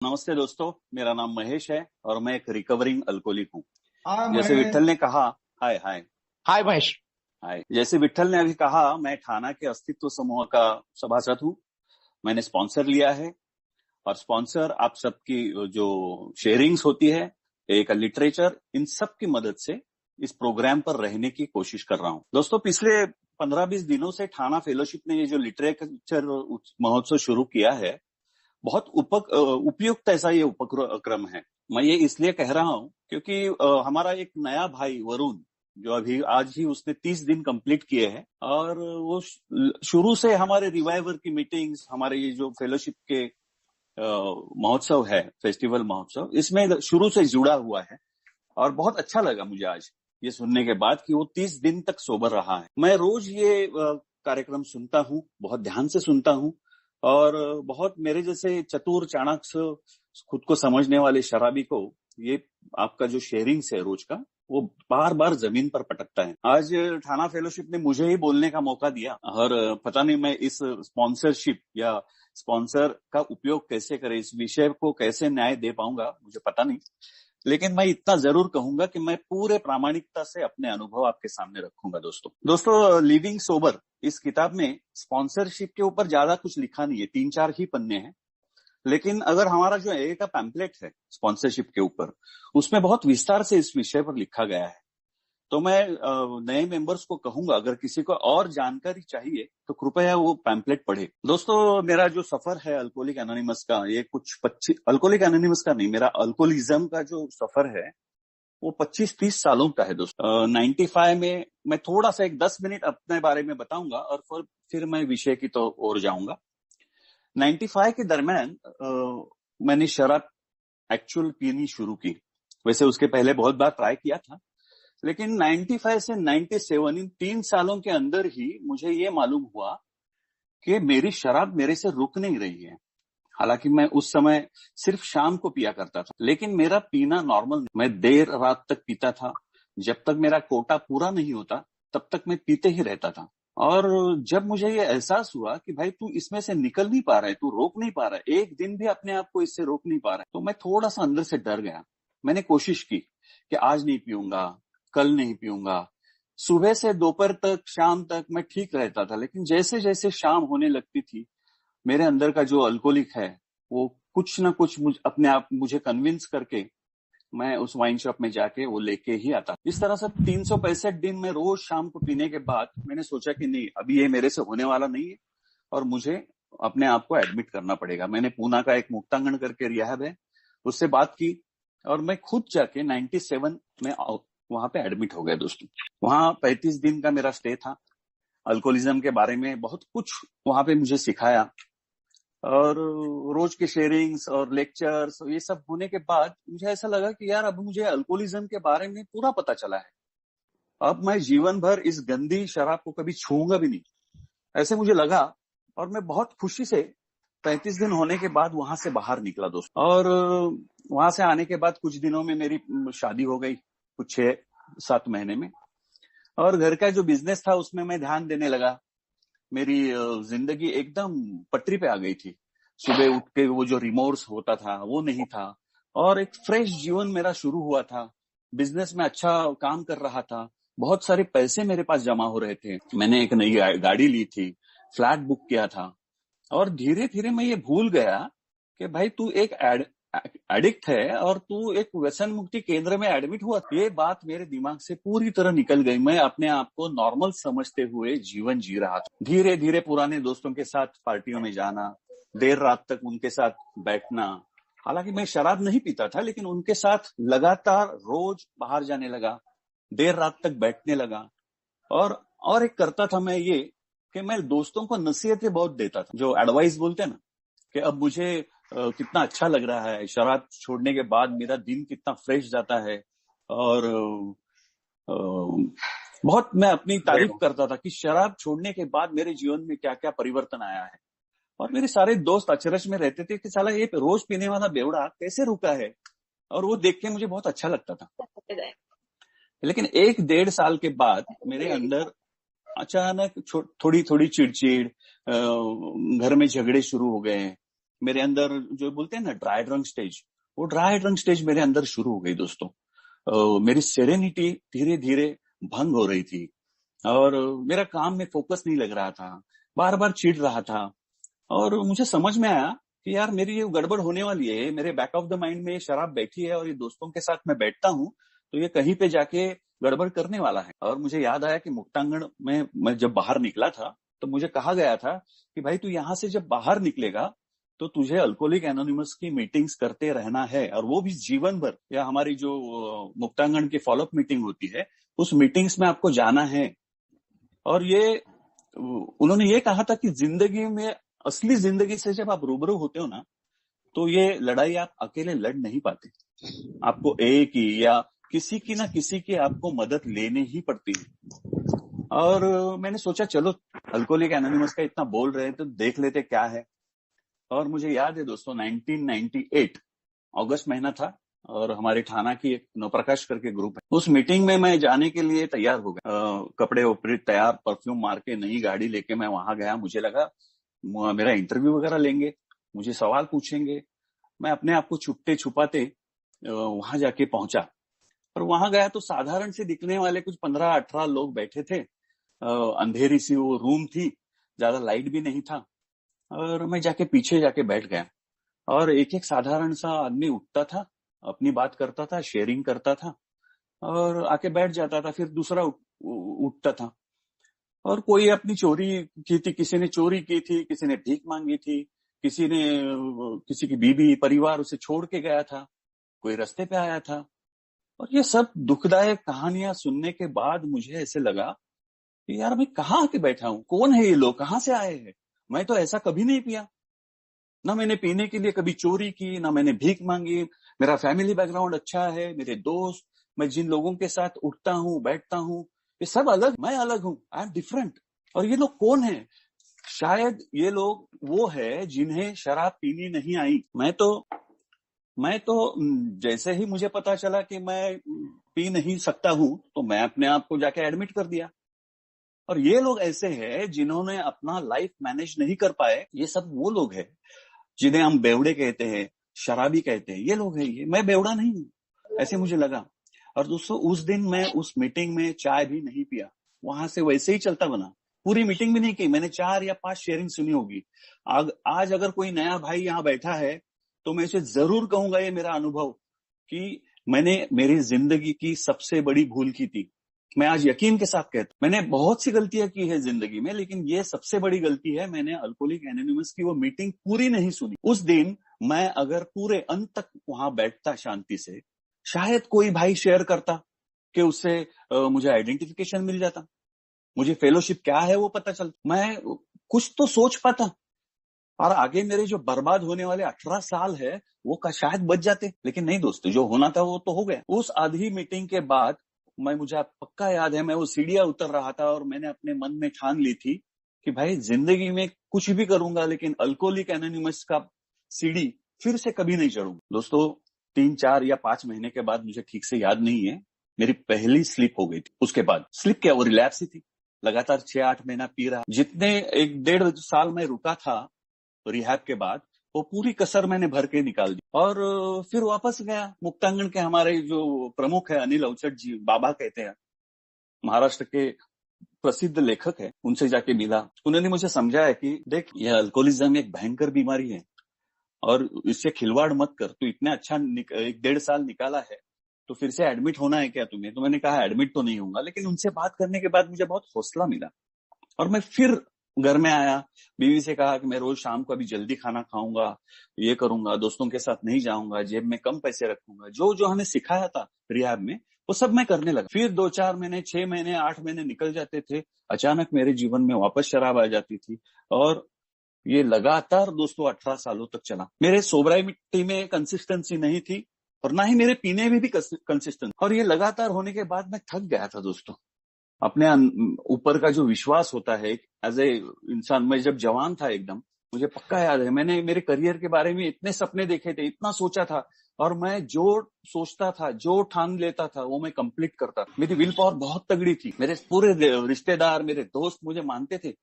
नमस्ते दोस्तों, मेरा नाम महेश है और मैं एक रिकवरिंग अल्कोहलिक हूँ। हाँ जैसे महेश। विट्ठल ने कहा, हाय हाय हाय महेश। हाय, जैसे विट्ठल ने अभी कहा, मैं ठाना के अस्तित्व समूह का सभासद हूँ। मैंने स्पॉन्सर लिया है और स्पॉन्सर आप सबकी जो शेयरिंग्स होती है, एक लिटरेचर, इन सब की मदद से इस प्रोग्राम पर रहने की कोशिश कर रहा हूँ। दोस्तों, पिछले 15-20 दिनों से ठाना फेलोशिप ने ये जो लिटरेचर महोत्सव शुरू किया है, बहुत उपयुक्त ऐसा ये उपक्रम है। मैं ये इसलिए कह रहा हूँ क्योंकि हमारा एक नया भाई वरुण, जो अभी आज ही उसने 30 दिन कंप्लीट किए हैं और वो शुरू से हमारे रिवाइवर की मीटिंग्स, हमारे ये जो फेलोशिप के महोत्सव है, फेस्टिवल महोत्सव, इसमें शुरू से जुड़ा हुआ है। और बहुत अच्छा लगा मुझे आज ये सुनने के बाद कि वो 30 दिन तक सोबर रहा है। मैं रोज ये कार्यक्रम सुनता हूँ, बहुत ध्यान से सुनता हूँ और बहुत मेरे जैसे चतुर चाणक्य, खुद को समझने वाले शराबी को ये आपका जो शेयरिंग्स है रोज का, वो बार बार जमीन पर पटकता है। आज ठाना फेलोशिप ने मुझे ही बोलने का मौका दिया और पता नहीं मैं इस स्पॉन्सरशिप या स्पॉन्सर का उपयोग कैसे करें, इस विषय को कैसे न्याय दे पाऊंगा, मुझे पता नहीं। लेकिन मैं इतना जरूर कहूंगा कि मैं पूरे प्रामाणिकता से अपने अनुभव आपके सामने रखूंगा। दोस्तों, लिविंग सोबर इस किताब में स्पॉन्सरशिप के ऊपर ज्यादा कुछ लिखा नहीं है, 3-4 ही पन्ने हैं। लेकिन अगर हमारा जो ए का पैम्पलेट है स्पॉन्सरशिप के ऊपर, उसमें बहुत विस्तार से इस विषय पर लिखा गया है। तो मैं नए मेंबर्स को कहूंगा, अगर किसी को और जानकारी चाहिए तो कृपया वो पैम्पलेट पढ़े। दोस्तों, मेरा जो सफर है अल्कोहलिक एनोनिमस का, ये कुछ 25 अल्कोहलिक एनोनिमस का नहीं, मेरा अल्कोहलिज्म का जो सफर है वो 25-30 सालों का है। दोस्तों, 95 में मैं थोड़ा सा एक 10 मिनट अपने बारे में बताऊंगा और फिर मैं विषय की तो ओर जाऊंगा। 95 के दरमियान मैंने शराब एक्चुअल पीनी शुरू की। वैसे उसके पहले बहुत बार ट्राई किया था, लेकिन 95 से 97 इन 3 सालों के अंदर ही मुझे ये मालूम हुआ कि मेरी शराब मेरे से रुक नहीं रही है। हालांकि मैं उस समय सिर्फ शाम को पिया करता था, लेकिन मेरा पीना नॉर्मल, मैं देर रात तक पीता था। जब तक मेरा कोटा पूरा नहीं होता तब तक मैं पीते ही रहता था। और जब मुझे ये एहसास हुआ कि भाई तू इसमें से निकल नहीं पा रहा है, तू रोक नहीं पा रहा है, एक दिन भी अपने आप को इससे रोक नहीं पा रहा है, तो मैं थोड़ा सा अंदर से डर गया। मैंने कोशिश की कि आज नहीं पीऊंगा, कल नहीं पीऊंगा। सुबह से दोपहर तक, शाम तक मैं ठीक रहता था, लेकिन जैसे जैसे शाम होने लगती थी, मेरे अंदर का जो अल्कोहलिक है वो कुछ ना कुछ अपने आप मुझे कन्विंस करके मैं उस वाइन शॉप में जाके वो लेके ही आता। इस तरह से 365 दिन में रोज शाम को पीने के बाद मैंने सोचा कि नहीं, अभी ये मेरे से होने वाला नहीं है और मुझे अपने आप को एडमिट करना पड़ेगा। मैंने पूना का एक मुक्तांगण करके रिहैब है, उससे बात की और मैं खुद जाके 97 में वहां पे एडमिट हो गया। दोस्तों, वहां 35 दिन का मेरा स्टे था। अल्कोहलिज्म के बारे में बहुत कुछ वहां पे मुझे सिखाया और रोज के शेयरिंग्स और लेक्चर्स, ये सब होने के बाद मुझे ऐसा लगा कि यार, अब मुझे अल्कोहलिज्म के बारे में पूरा पता चला है। अब मैं जीवन भर इस गंदी शराब को कभी छूऊंगा भी नहीं, ऐसे मुझे लगा। और मैं बहुत खुशी से 35 दिन होने के बाद वहां से बाहर निकला। दोस्तों, और वहां से आने के बाद कुछ दिनों में मेरी शादी हो गई, कुछ 6-7 महीने में। और घर का जो बिजनेस था उसमें मैं ध्यान देने लगा। मेरी जिंदगी एकदम पटरी पे आ गई थी। सुबह उठ के वो जो रिमोर्स होता था वो नहीं था और एक फ्रेश जीवन मेरा शुरू हुआ था। बिजनेस में अच्छा काम कर रहा था, बहुत सारे पैसे मेरे पास जमा हो रहे थे। मैंने एक नई गाड़ी ली थी, फ्लैट बुक किया था और धीरे धीरे मैं ये भूल गया कि भाई तू एक एडिक्ट है और तू एक व्यसन मुक्ति केंद्र में एडमिट हुआ। ये बात मेरे दिमाग से पूरी तरह निकल गई। मैं अपने आप को नॉर्मल समझते हुए जीवन जी रहा था। धीरे धीरे पुराने दोस्तों के साथ पार्टियों में जाना, देर रात तक उनके साथ बैठना। हालांकि मैं शराब नहीं पीता था, लेकिन उनके साथ लगातार रोज बाहर जाने लगा, देर रात तक बैठने लगा। और एक करता था मैं ये कि मैं दोस्तों को नसीहतें बहुत देता था, जो एडवाइस बोलते हैं ना, कि अब मुझे कितना अच्छा लग रहा है, शराब छोड़ने के बाद मेरा दिन कितना फ्रेश जाता है। और बहुत मैं अपनी तारीफ करता था कि शराब छोड़ने के बाद मेरे जीवन में क्या क्या परिवर्तन आया है। और मेरे सारे दोस्त अचरज में रहते थे कि साला ये रोज पीने वाला बेवड़ा कैसे रुका है, और वो देख के मुझे बहुत अच्छा लगता था। लेकिन 1-1.5 साल के बाद मेरे अंदर अचानक थोड़ी थोड़ी चिड़चिड़, घर में झगड़े शुरू हो गए मेरे अंदर जो बोलते हैं ना ड्राई ड्रंक स्टेज, वो ड्राई ड्रंक स्टेज मेरे अंदर शुरू हो गई दोस्तों। मेरी सेरेनिटी धीरे धीरे भंग हो रही थी, और मेरा काम में फोकस नहीं लग रहा था, बार बार चिढ़ रहा था। और मुझे समझ में आया कि यार मेरी ये गड़बड़ होने वाली है, मेरे बैक ऑफ द माइंड में ये शराब बैठी है, और ये दोस्तों के साथ मैं बैठता हूँ तो ये कहीं पे जाके गड़बड़ करने वाला है। और मुझे याद आया कि मुक्तांगण में मैं जब बाहर निकला था तो मुझे कहा गया था कि भाई तू यहाँ से जब बाहर निकलेगा तो तुझे अल्कोहलिक एनोनिमस की मीटिंग्स करते रहना है, और वो भी जीवन भर। या हमारी जो मुक्तांगण की फॉलोअप मीटिंग होती है, उस मीटिंग्स में आपको जाना है। और ये उन्होंने ये कहा था कि जिंदगी में, असली जिंदगी से जब आप रूबरू होते हो ना, तो ये लड़ाई आप अकेले लड़ नहीं पाते, आपको एक ही या किसी की ना किसी की आपको मदद लेनी ही पड़ती है। और मैंने सोचा चलो अल्कोहलिक एनोनिमस का इतना बोल रहे हैं तो देख लेते क्या है। और मुझे याद है दोस्तों 1998 अगस्त महीना था, और हमारे थाना की एक नवप्रकाश करके ग्रुप है, उस मीटिंग में मैं जाने के लिए तैयार हो गया। कपड़े उपड़े तैयार, परफ्यूम मार के, नई गाड़ी लेके मैं वहां गया। मुझे लगा मेरा इंटरव्यू वगैरह लेंगे, मुझे सवाल पूछेंगे। मैं अपने आप को छुपते छुपाते वहां जाके पहुंचा, और वहां गया तो साधारण से दिखने वाले कुछ 15-18 लोग बैठे थे। अंधेरी सी वो रूम थी, ज्यादा लाइट भी नहीं था। और मैं जाके पीछे जाके बैठ गया, और एक एक साधारण सा आदमी उठता था, अपनी बात करता था, शेयरिंग करता था, और आके बैठ जाता था। फिर दूसरा उठता था, और कोई अपनी चोरी की थी, किसी ने चोरी की थी, किसी ने भीख मांगी थी, किसी ने, किसी की बीबी परिवार उसे छोड़ के गया था, कोई रास्ते पे आया था। और ये सब दुखदायक कहानियां सुनने के बाद मुझे ऐसे लगा कि यार मैं कहाँ आके बैठा हूँ, कौन है ये लोग, कहाँ से आए हैं। मैं तो ऐसा कभी नहीं पिया, ना मैंने पीने के लिए कभी चोरी की, ना मैंने भीख मांगी। मेरा फैमिली बैकग्राउंड अच्छा है, मेरे दोस्त, मैं जिन लोगों के साथ उठता हूँ बैठता हूँ, ये सब अलग, मैं अलग हूँ, आई एम डिफरेंट। और ये लोग कौन है? शायद ये लोग वो है जिन्हें शराब पीनी नहीं आई। मैं तो जैसे ही मुझे पता चला कि मैं पी नहीं सकता हूं, तो मैं अपने आप को जाके एडमिट कर दिया। और ये लोग ऐसे हैं जिन्होंने अपना लाइफ मैनेज नहीं कर पाए। ये सब वो लोग हैं जिन्हें हम बेवड़े कहते हैं, शराबी कहते हैं। ये लोग हैं, ये मैं बेवड़ा नहीं हूं, ऐसे मुझे लगा। और दोस्तों उस दिन मैं उस मीटिंग में चाय भी नहीं पिया, वहां से वैसे ही चलता बना। पूरी मीटिंग भी नहीं की, मैंने 4 या 5 शेयरिंग सुनी होगी। आज अगर कोई नया भाई यहाँ बैठा है तो मैं इसे जरूर कहूंगा, ये मेरा अनुभव, कि मैंने मेरी जिंदगी की सबसे बड़ी भूल की थी। मैं आज यकीन के साथ कहता हूं, मैंने बहुत सी गलतियां की है जिंदगी में, लेकिन ये सबसे बड़ी गलती है, मैंने अल्कोहलिक एनोनिमस की वो मीटिंग पूरी नहीं सुनी। उस दिन मैं अगर पूरे अंत तक वहां बैठता शांति से, शायद कोई भाई शेयर करता कि उससे मुझे आइडेंटिफिकेशन मिल जाता, मुझे फेलोशिप क्या है वो पता चलता, मैं कुछ तो सोच पाता, और आगे मेरे जो बर्बाद होने वाले 18 साल है वो शायद बच जाते। लेकिन नहीं दोस्तों, जो होना था वो तो हो गया। उस आधी मीटिंग के बाद मुझे पक्का याद है, मैं वो सीढ़ियां उतर रहा था, और मैंने अपने मन में ठान ली थी कि भाई जिंदगी में कुछ भी करूंगा, लेकिन अल्कोहलिक एनोनिमस का सीढ़ी फिर से कभी नहीं चढ़ूंगा। दोस्तों 3-4 या 5 महीने के बाद, मुझे ठीक से याद नहीं है, मेरी पहली स्लिप हो गई थी। उसके बाद स्लिप क्या, वो रिलैप्स ही थी। लगातार 6-8 महीना पी रहा, जितने 1-1.5 साल में रुका था रिहैब के बाद, वो पूरी कसर मैंने भर के निकाल दी। और फिर वापस गया। मुक्तांगण के हमारे जो प्रमुख है अनिल अवचट जी, बाबा कहते हैं, महाराष्ट्र के प्रसिद्ध लेखक है, उनसे जाके मिला। उन्होंने मुझे समझाया कि देख, यह अल्कोहलिज्म एक भयंकर बीमारी है, और इससे खिलवाड़ मत कर। तू इतना अच्छा 1-1.5 साल निकाला है, तो फिर से एडमिट होना है क्या तुम्हें? तो मैंने कहा एडमिट तो नहीं होगा, लेकिन उनसे बात करने के बाद मुझे बहुत हौसला मिला, और मैं फिर घर में आया, बीवी से कहा कि मैं रोज शाम को अभी जल्दी खाना खाऊंगा, ये करूंगा, दोस्तों के साथ नहीं जाऊंगा, जेब में कम पैसे रखूंगा। जो जो हमें सिखाया था रिहैब में, वो सब मैं करने लगा। फिर 2-4 महीने, 6 महीने, 8 महीने निकल जाते थे, अचानक मेरे जीवन में वापस शराब आ जाती थी। और ये लगातार दोस्तों 18 सालों तक चला। मेरे सोबराइटी में कंसिस्टेंसी नहीं थी, और ना ही मेरे पीने में भी कंसिस्टेंसी। और ये लगातार होने के बाद मैं थक गया था दोस्तों। अपने ऊपर का जो विश्वास होता है एज ए इंसान, मैं जब जवान था एकदम, मुझे पक्का याद है, मैंने मेरे करियर के बारे में इतने सपने देखे थे, इतना सोचा था, और मैं जो सोचता था, जो ठान लेता था, वो मैं कंप्लीट करता था। मेरी विल पावर बहुत तगड़ी थी, मेरे पूरे रिश्तेदार, मेरे दोस्त मुझे मानते थे।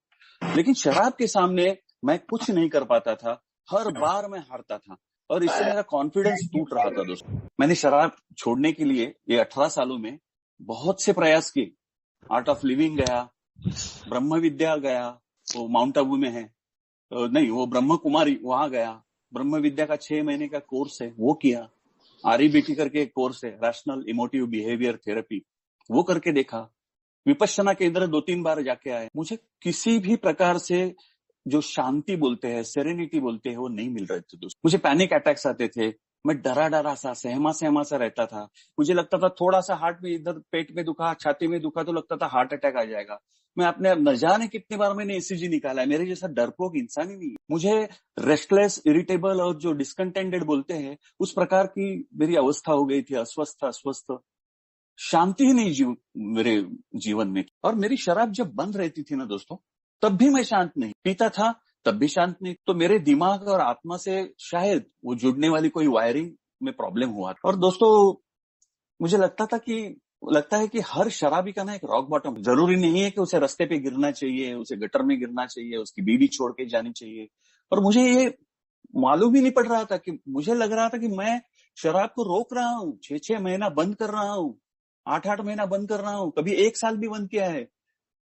लेकिन शराब के सामने मैं कुछ नहीं कर पाता था, हर बार मैं हारता था और इससे मेरा कॉन्फिडेंस टूट रहा था दोस्तों। मैंने शराब छोड़ने के लिए ये 18 सालों में बहुत से प्रयास किए। आर्ट ऑफ लिविंग गया, ब्रह्म विद्या गया, वो माउंट आबू में है, नहीं वो ब्रह्म कुमारी, वहां गया। ब्रह्म विद्या का 6 महीने का कोर्स है, वो किया। REBT करके एक कोर्स है, रैशनल इमोटिव बिहेवियर थेरेपी, वो करके देखा। विपश्यना केंद्र 2-3 बार जाके आए। मुझे किसी भी प्रकार से जो शांति बोलते हैं, सेरेनिटी बोलते हैं, वो नहीं मिल रहे थे दोस्तों। मुझे पैनिक अटैक्स आते थे, मैं डरा डरा सा, सहमा सहमा सा रहता था। मुझे लगता था थोड़ा सा हार्ट में इधर पेट में दुखा, छाती में दुखा तो लगता था हार्ट अटैक आ जाएगा। मैं अपने न जाने कितनी बार मैंने ECG निकाला है, मेरे जैसा डरपोक इंसान ही नहीं है। मुझे रेस्टलेस, इरिटेबल और जो डिस्कंटेंटेड बोलते हैं, उस प्रकार की मेरी अवस्था हो गई थी, अस्वस्थ। शांति ही नहीं मेरे जीवन में। और मेरी शराब जब बंद रहती थी ना दोस्तों, तब भी मैं शांत नहीं, पीता था तब भी शांत नहीं। तो मेरे दिमाग और आत्मा से शायद वो जुड़ने वाली कोई वायरिंग में प्रॉब्लम हुआ। और दोस्तों मुझे लगता है कि हर शराबी का ना एक रॉक बॉटम, जरूरी नहीं है कि उसे रास्ते पे गिरना चाहिए, उसे गटर में गिरना चाहिए, उसकी बीवी छोड़ के जानी चाहिए। और मुझे ये मालूम ही नहीं पड़ रहा था कि मुझे लग रहा था कि मैं शराब को रोक रहा हूँ, 6-6 महीना बंद कर रहा हूँ, 8-8 महीना बंद कर रहा हूँ, कभी 1 साल भी बंद किया है।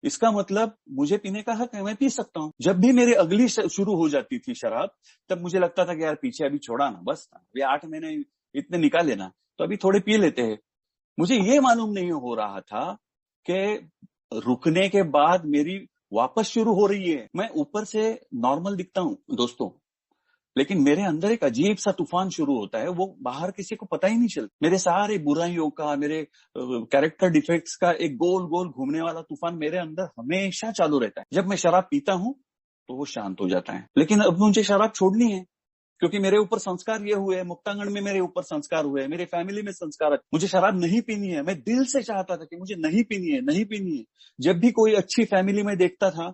इसका मतलब मुझे पीने का हक है, मैं पी सकता हूँ। जब भी मेरी अगली शुरू हो जाती थी शराब, तब मुझे लगता था कि यार पीछे अभी छोड़ा ना, बस अभी 8 महीने इतने निकाले ना, तो अभी थोड़े पी लेते हैं। मुझे ये मालूम नहीं हो रहा था कि रुकने के बाद मेरी वापस शुरू हो रही है। मैं ऊपर से नॉर्मल दिखता हूँ दोस्तों, लेकिन मेरे अंदर एक अजीब सा तूफान शुरू होता है, वो बाहर किसी को पता ही नहीं चलता। मेरे सारे बुराइयों का, मेरे कैरेक्टर डिफेक्ट्स का एक गोल गोल घूमने वाला तूफान मेरे अंदर हमेशा चालू रहता है। जब मैं शराब पीता हूं तो वो शांत हो जाता है। लेकिन अब मुझे शराब छोड़नी है, क्योंकि मेरे ऊपर संस्कार ये हुए, मुक्तांगण में मेरे ऊपर संस्कार हुए, मेरे फैमिली में संस्कार है। मुझे शराब नहीं पीनी है, मैं दिल से चाहता था कि मुझे नहीं पीनी है, नहीं पीनी है। जब भी कोई अच्छी फैमिली में देखता था,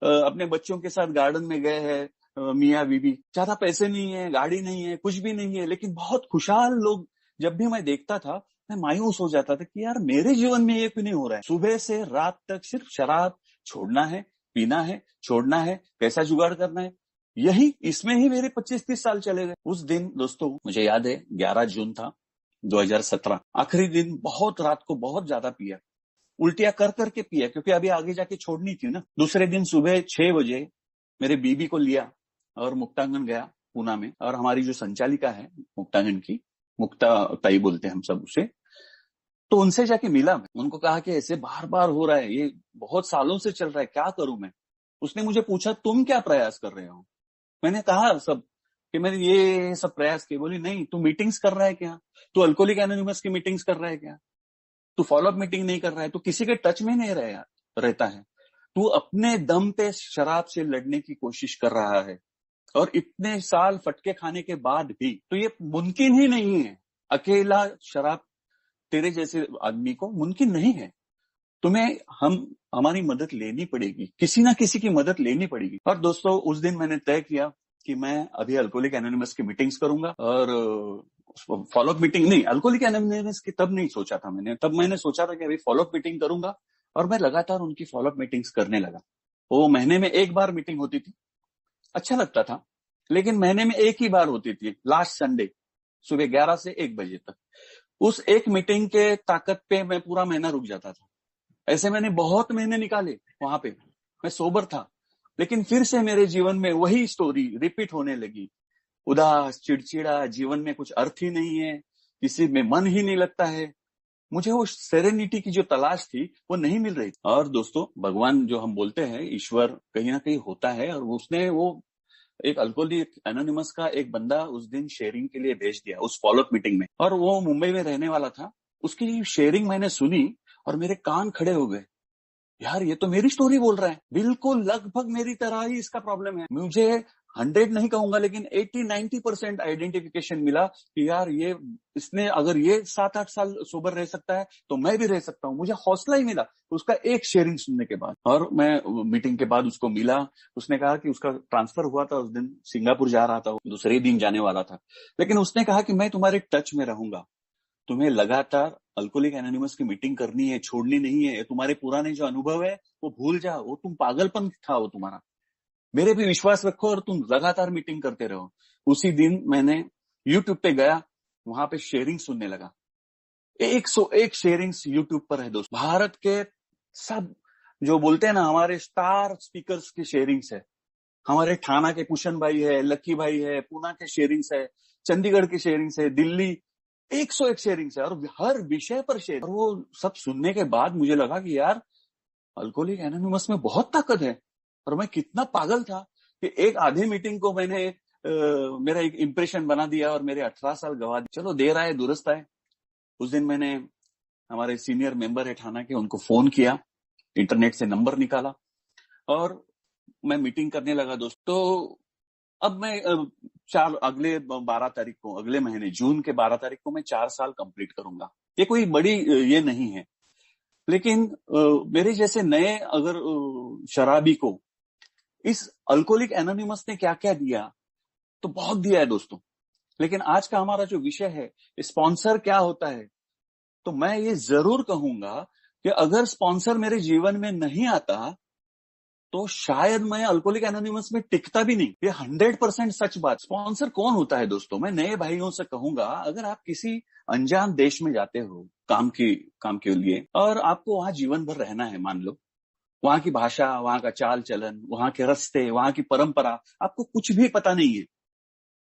अपने बच्चों के साथ गार्डन में गए हैं, मियाँ बीवी, ज्यादा पैसे नहीं है, गाड़ी नहीं है, कुछ भी नहीं है, लेकिन बहुत खुशहाल लोग जब भी मैं देखता था, मैं मायूस हो जाता था कि यार मेरे जीवन में ये क्यों नहीं हो रहा है। सुबह से रात तक सिर्फ शराब छोड़ना है, पीना है, छोड़ना है, पैसा जुगाड़ करना है, यही इसमें ही मेरे 25-30 साल चले गए। उस दिन दोस्तों मुझे याद है, 11 जून था 2017, आखिरी दिन। बहुत रात को बहुत ज्यादा पिया, उल्टियां कर करके पिया, क्योंकि अभी आगे जाके छोड़नी थी ना। दूसरे दिन सुबह 6 बजे मेरे बीबी को लिया और मुक्तांगण गया पूना में। और हमारी जो संचालिका है मुक्तांगण की, मुक्ता ताई बोलते हैं हम सब उसे, तो उनसे जाके मिला। मैं उनको कहा कि ऐसे बार बार हो रहा है, ये बहुत सालों से चल रहा है, क्या करूं मैं। उसने मुझे पूछा तुम क्या प्रयास कर रहे हो। मैंने कहा सब कि मैंने ये सब प्रयास किए। बोली नहीं, तू मीटिंग्स कर रहा है क्या, तू अल्कोहलिक एनोनिमस की मीटिंग्स कर रहा है क्या, तू फॉलोअप मीटिंग नहीं कर रहा है, तू किसी के टच में नहीं रहता है, तू अपने दम पे शराब से लड़ने की कोशिश कर रहा है, और इतने साल फटके खाने के बाद भी। तो ये मुमकिन ही नहीं है, अकेला शराब तेरे जैसे आदमी को मुमकिन नहीं है। तुम्हें हमारी मदद लेनी पड़ेगी, किसी ना किसी की मदद लेनी पड़ेगी। और दोस्तों उस दिन मैंने तय किया कि मैं अभी अल्कोहलिक एनोनिमस की मीटिंग्स करूंगा। और फॉलोअप मीटिंग नहीं, अल्कोहलिक एनोनिमस की तब नहीं सोचा था मैंने, तब मैंने सोचा था कि अभी फॉलोअप मीटिंग करूंगा। और मैं लगातार उनकी फॉलोअप मीटिंग्स करने लगा। वो महीने में 1 बार मीटिंग होती थी, अच्छा लगता था, लेकिन महीने में 1 ही बार होती थी, लास्ट संडे सुबह 11 से 1 बजे तक। उस एक मीटिंग के ताकत पे मैं पूरा महीना रुक जाता था। ऐसे मैंने बहुत महीने निकाले वहां पे, मैं सोबर था, लेकिन फिर से मेरे जीवन में वही स्टोरी रिपीट होने लगी। उदास, चिड़चिड़ा, जीवन में कुछ अर्थ ही नहीं है, किसी में मन ही नहीं लगता है। मुझे वो सेरेनिटी की जो तलाश थी वो नहीं मिल रही। और दोस्तों भगवान जो हम बोलते हैं, ईश्वर कहीं ना कहीं होता है, और उसने वो एक अल्कोहलिक एनोनिमस का एक बंदा उस दिन शेयरिंग के लिए भेज दिया उस फॉलोअप मीटिंग में, और वो मुंबई में रहने वाला था। उसकी शेयरिंग मैंने सुनी और मेरे कान खड़े हो गए। यार ये तो मेरी स्टोरी बोल रहा है, बिल्कुल लगभग मेरी तरह ही इसका प्रॉब्लम है। मुझे 100 नहीं कहूंगा, लेकिन 80-90% आइडेंटिफिकेशन मिला कि यार ये, इसने अगर ये 7-8 साल सोबर रह सकता है तो मैं भी रह सकता हूँ। मुझे हौसला ही मिला उसका एक शेयरिंग सुनने के बाद। और मैं मीटिंग के बाद उसको मिला, उसने कहा कि उसका ट्रांसफर हुआ था, उस दिन सिंगापुर जा रहा था, दूसरे दिन जाने वाला था, लेकिन उसने कहा कि मैं तुम्हारे टच में रहूंगा, तुम्हें लगातार अल्कोहलिक एनोनिमस की मीटिंग करनी है, छोड़नी नहीं है। तुम्हारे पुराने जो अनुभव है वो भूल जाओ, वो तुम पागलपन था वो तुम्हारा, मेरे पे विश्वास रखो और तुम लगातार मीटिंग करते रहो। उसी दिन मैंने यूट्यूब पे गया, वहां पे शेयरिंग सुनने लगा। 101 शेयरिंग्स यूट्यूब पर है दोस्तों। भारत के सब जो बोलते हैं ना, हमारे स्टार स्पीकर्स की शेयरिंग्स है। हमारे ठाणा के कुशन भाई है, लक्की भाई है, पूना के शेयरिंग्स है, चंडीगढ़ की शेयरिंग्स है, दिल्ली 101 शेयरिंग्स है, और हर विषय पर शेयर। और वो सब सुनने के बाद मुझे लगा कि यार, अल्कोहलिक एनोनिमस में बहुत ताकत है। और मैं कितना पागल था कि एक आधे मीटिंग को मैंने मेरा एक इंप्रेशन बना दिया और मेरे 18 साल गवा दिए। चलो, देर आए दुरुस्त आए। उस दिन मैंने हमारे सीनियर मेंबर है ठाणा के, उनको फोन किया, इंटरनेट से नंबर निकाला और मैं मीटिंग करने लगा दोस्तों। अब मैं अगले 12 तारीख को, अगले महीने जून के 12 तारीख को मैं 4 साल कंप्लीट करूंगा। ये कोई बड़ी ये नहीं है, लेकिन मेरे जैसे नए अगर शराबी को इस अल्कोहलिक एनोनिमस ने क्या क्या दिया, तो बहुत दिया है दोस्तों। लेकिन आज का हमारा जो विषय है, स्पॉन्सर क्या होता है, तो मैं ये जरूर कहूंगा कि अगर स्पॉन्सर मेरे जीवन में नहीं आता तो शायद मैं अल्कोहलिक एनोनिमस में टिकता भी नहीं। ये 100% सच बात। स्पॉन्सर कौन होता है दोस्तों? मैं नए भाइयों से कहूंगा, अगर आप किसी अनजान देश में जाते हो काम के लिए, और आपको वहां जीवन भर रहना है, मान लो वहां की भाषा, वहां का चाल चलन, वहां के रास्ते, वहां की परंपरा, आपको कुछ भी पता नहीं है,